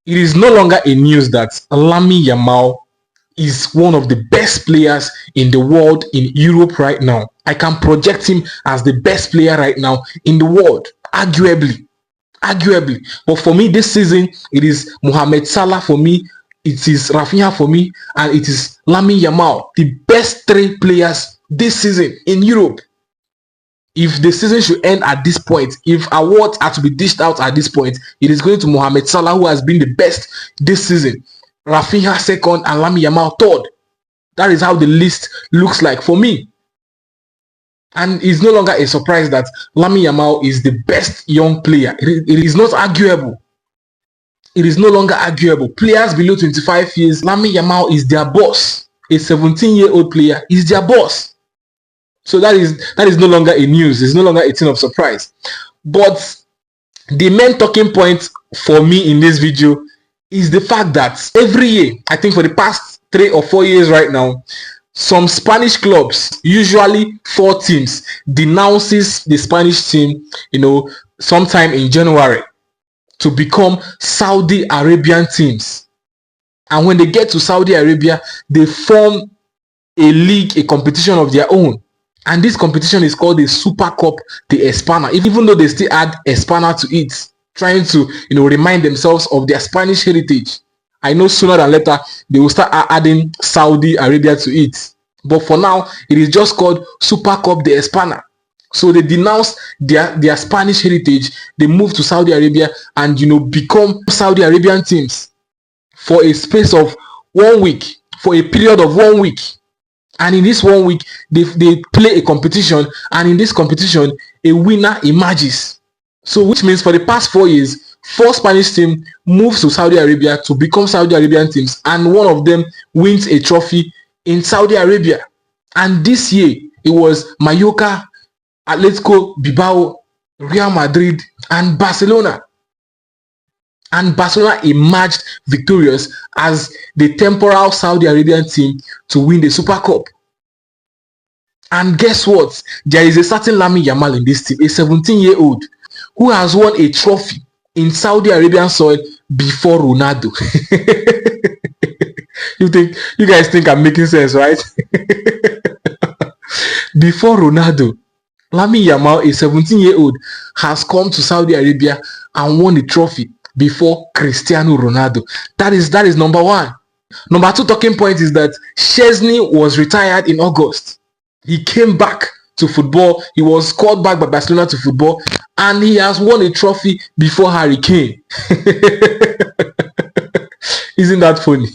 It is no longer a news that Lamine Yamal is one of the best players in the world in Europe right now. I can project him as the best player right now in the world, arguably. But for me this season, it is Mohamed Salah for me, it is Rafinha for me, and it is Lamine Yamal, the best three players this season in Europe. If the season should end at this point, if awards are to be dished out at this point, it is going to Mohamed Salah, who has been the best this season, Rafinha second, and Lamine Yamal third. That is how the list looks like for me. And it's no longer a surprise that Lamine Yamal is the best young player. It is not arguable. It is no longer arguable. Players below 25 years, Lamine Yamal is their boss. A 17-year-old player is their boss. So that is no longer a news. It's no longer a thing of surprise. But the main talking point for me in this video is the fact that every year, I think for the past 3 or 4 years right now, some Spanish clubs, usually 4 teams, denounces the Spanish team, sometime in January to become Saudi Arabian teams. And when they get to Saudi Arabia, they form a league, a competition of their own. And this competition is called the Super Cup de España, even though they still add España to it, trying to, remind themselves of their Spanish heritage. I know sooner than later they will start adding Saudi Arabia to it. But for now, it is just called Super Cup de España. So they denounce their Spanish heritage. They move to Saudi Arabia and, become Saudi Arabian teams for a space of 1 week, for a period of 1 week. And in this 1 week, they play a competition. And in this competition, a winner emerges. So which means for the past 4 years, 4 Spanish teams moves to Saudi Arabia to become Saudi Arabian teams, and one of them wins a trophy in Saudi Arabia. And this year, it was Mallorca, Atletico Bilbao, Real Madrid, and Barcelona. And Barcelona emerged victorious as the temporal Saudi Arabian team to win the Super Cup. And guess what? There is a certain Lamine Yamal in this team, a 17-year-old, who has won a trophy in Saudi Arabian soil before Ronaldo. You guys think I'm making sense, right? Before Ronaldo, Lamine Yamal, a 17-year-old, has come to Saudi Arabia and won the trophy before Cristiano Ronaldo. That is number 1. Number 2 talking point is that Szczesney was retired in August. He came back to football. He was called back by Barcelona to football, and he has won a trophy before Kane. Isn't that funny?